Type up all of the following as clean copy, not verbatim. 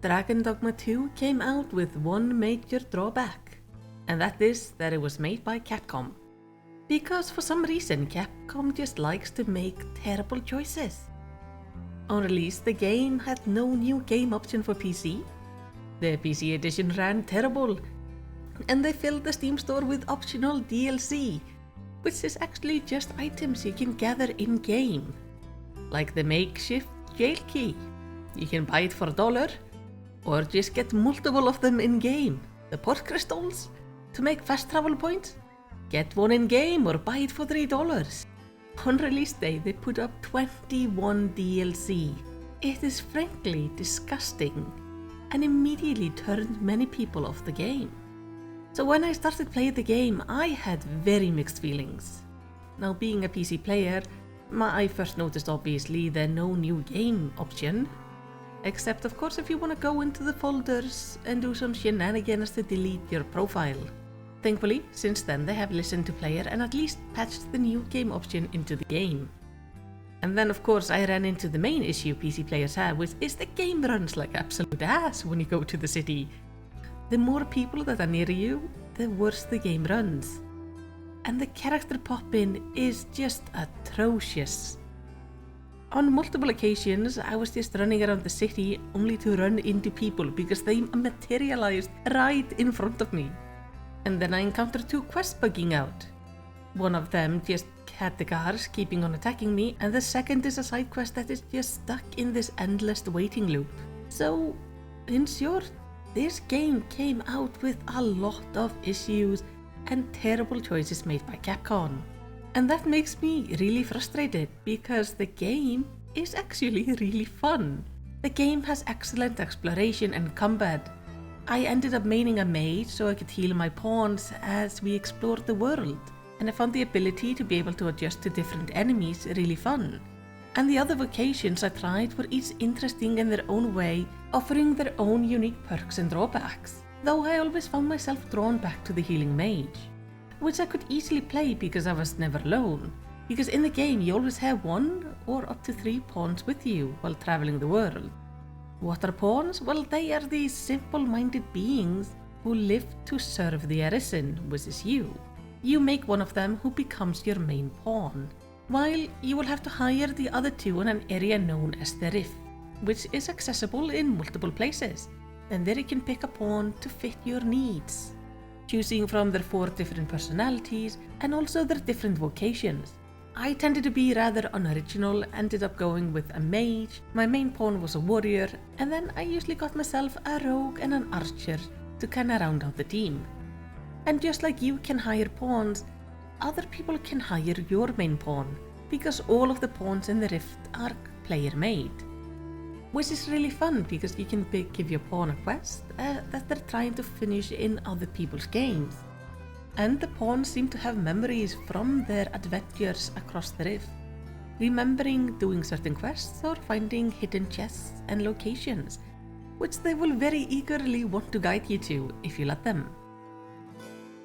Dragon Dogma 2 came out with one major drawback, and that is that it was made by Capcom. Because for some reason Capcom just likes to make terrible choices. On release, the game had no new game option for PC. The PC edition ran terrible, and they filled the Steam store with optional DLC, which is actually just items you can gather in-game. Like the makeshift jail key. You can buy it for $1, or just get multiple of them in-game. The port crystals, to make fast travel points. Get one in-game or buy it for $3. On release day, they put up 21 DLC. It is frankly disgusting, and immediately turned many people off the game. So when I started playing the game, I had very mixed feelings. Now, being a PC player, I first noticed obviously the no new game option, except of course if you want to go into the folders and do some shenanigans to delete your profile. Thankfully, since then they have listened to player and at least patched the new game option into the game. And then of course I ran into the main issue PC players have, which is the game runs like absolute ass when you go to the city. The more people that are near you, the worse the game runs. And the character pop-in is just atrocious. On multiple occasions, I was just running around the city only to run into people because they materialized right in front of me. And then I encountered 2 quests bugging out. One of them just had the cars keeping on attacking me, and the second is a side quest that is just stuck in this endless waiting loop. So, in short, this game came out with a lot of issues and terrible choices made by Capcom. And that makes me really frustrated because the game is actually really fun. The game has excellent exploration and combat. I ended up maining a mage so I could heal my pawns as we explored the world, and I found the ability to be able to adjust to different enemies really fun. And the other vocations I tried were each interesting in their own way, offering their own unique perks and drawbacks, though I always found myself drawn back to the healing mage, which I could easily play because I was never alone, because in the game you always have 1 or up to 3 pawns with you while traveling the world. What are pawns? Well, they are these simple-minded beings who live to serve the Arisen, which is you. You make one of them who becomes your main pawn, while you will have to hire the other 2 in an area known as the Rift, which is accessible in multiple places, and there you can pick a pawn to fit your needs, choosing from their 4 different personalities and also their different vocations. I tended to be rather unoriginal, ended up going with a mage, my main pawn was a warrior, and then I usually got myself a rogue and an archer to kinda round out the team. And just like you can hire pawns, other people can hire your main pawn, because all of the pawns in the Rift are player made. Which is really fun because you can give your pawn a quest that they're trying to finish in other people's games. And the pawns seem to have memories from their adventures across the Rift, remembering doing certain quests or finding hidden chests and locations, which they will very eagerly want to guide you to if you let them.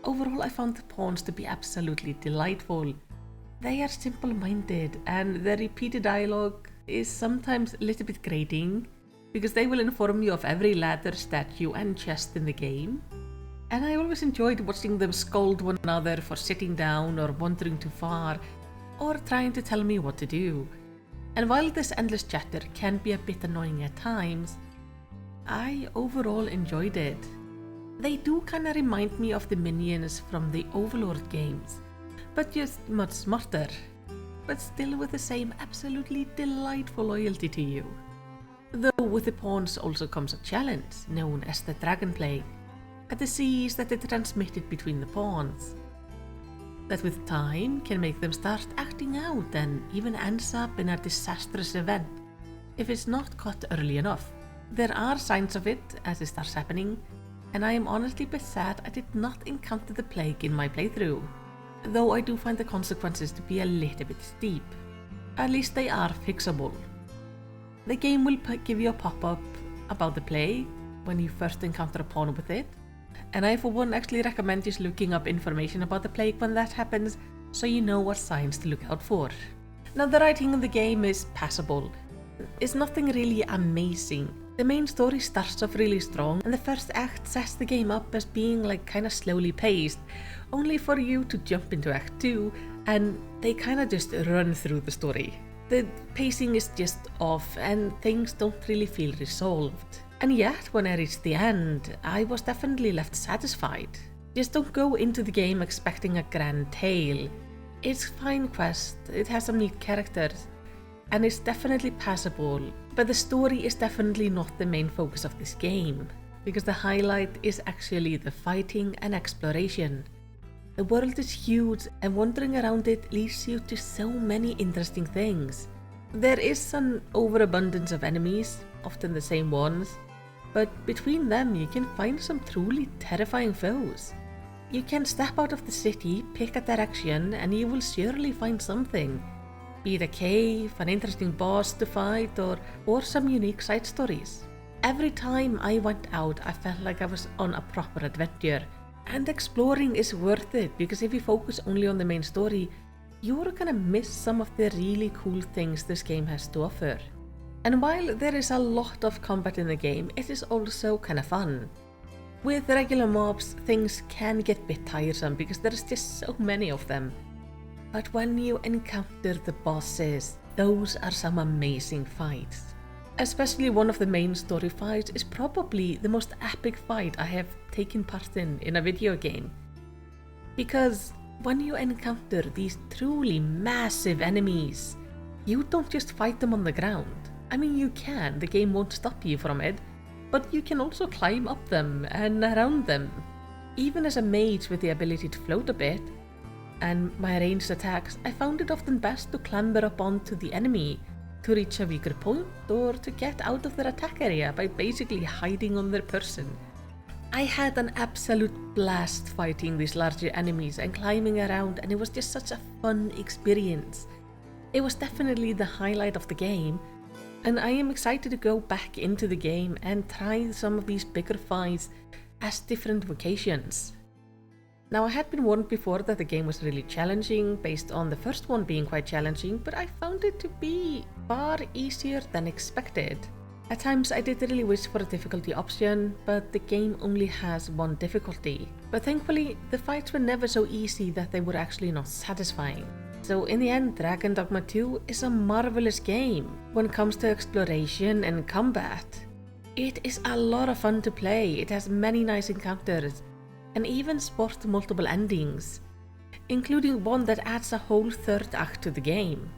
Overall, I found the pawns to be absolutely delightful. They are simple-minded, and the repeated dialogue is sometimes a little bit grating, because they will inform you of every ladder, statue and chest in the game. And I always enjoyed watching them scold one another for sitting down or wandering too far, or trying to tell me what to do. And while this endless chatter can be a bit annoying at times, I overall enjoyed it. They do kinda remind me of the minions from the Overlord games, but just much smarter, but still with the same absolutely delightful loyalty to you. Though with the pawns also comes a challenge known as the Dragon Plague, a disease that is transmitted between the pawns, that with time can make them start acting out and even ends up in a disastrous event if it's not caught early enough. There are signs of it as it starts happening, and I am honestly a bit sad I did not encounter the plague in my playthrough, though I do find the consequences to be a little bit steep. At least they are fixable. The game will give you a pop-up about the plague when you first encounter a pawn with it, and I for one actually recommend just looking up information about the plague when that happens, so you know what signs to look out for. Now, the writing in the game is passable. It's nothing really amazing, The main story starts off really strong, and the first act sets the game up as being like kinda slowly paced, only for you to jump into Act 2 and they kinda just run through the story. The pacing is just off and things don't really feel resolved. And yet, when I reached the end, I was definitely left satisfied. Just don't go into the game expecting a grand tale. It's a fine quest, it has some neat characters, and it's definitely passable, but the story is definitely not the main focus of this game, because the highlight is actually the fighting and exploration. The world is huge and wandering around it leads you to so many interesting things. There is an overabundance of enemies, often the same ones, but between them you can find some truly terrifying foes. You can step out of the city, pick a direction, and you will surely find something. Be it a cave, an interesting boss to fight, or some unique side stories. Every time I went out, I felt like I was on a proper adventure. And exploring is worth it, because if you focus only on the main story, you're gonna miss some of the really cool things this game has to offer. And while there is a lot of combat in the game, it is also kinda fun. With regular mobs, things can get a bit tiresome because there's just so many of them. But when you encounter the bosses, those are some amazing fights. Especially one of the main story fights is probably the most epic fight I have taken part in a video game. Because when you encounter these truly massive enemies, you don't just fight them on the ground. I mean, you can, the game won't stop you from it, but you can also climb up them and around them. Even as a mage with the ability to float a bit, and my ranged attacks, I found it often best to clamber up onto the enemy to reach a weaker point or to get out of their attack area by basically hiding on their person. I had an absolute blast fighting these larger enemies and climbing around, and it was just such a fun experience. It was definitely the highlight of the game, and I am excited to go back into the game and try some of these bigger fights as different vocations. Now, I had been warned before that the game was really challenging based on the first one being quite challenging, but I found it to be far easier than expected. At times I did really wish for a difficulty option, but the game only has one difficulty. But thankfully, the fights were never so easy that they were actually not satisfying. So in the end, Dragon Dogma 2 is a marvelous game when it comes to exploration and combat. It is a lot of fun to play, it has many nice encounters, and even sports multiple endings, including one that adds a whole third act to the game.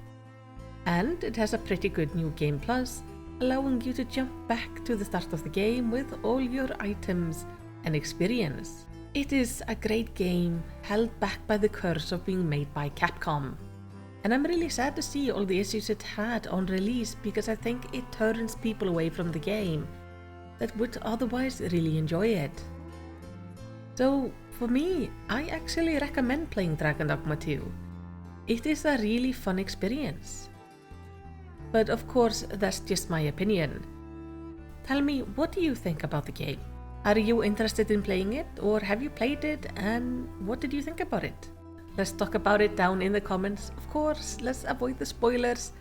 And it has a pretty good new game plus, allowing you to jump back to the start of the game with all your items and experience. It is a great game, held back by the curse of being made by Capcom. And I'm really sad to see all the issues it had on release, because I think it turns people away from the game that would otherwise really enjoy it. So for me, I actually recommend playing Dragon Dogma 2. It is a really fun experience. But of course, that's just my opinion. Tell me, what do you think about the game? Are you interested in playing it, or have you played it, and what did you think about it? Let's talk about it down in the comments. Of course, let's avoid the spoilers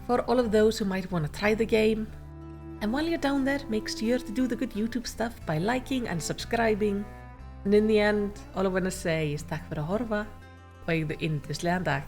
for all of those who might want to try the game. And while you're down there, make sure to do the good YouTube stuff by liking and subscribing. And in the end, all I want to say is takk fyrir að horfa og eigðu yndislegan dag.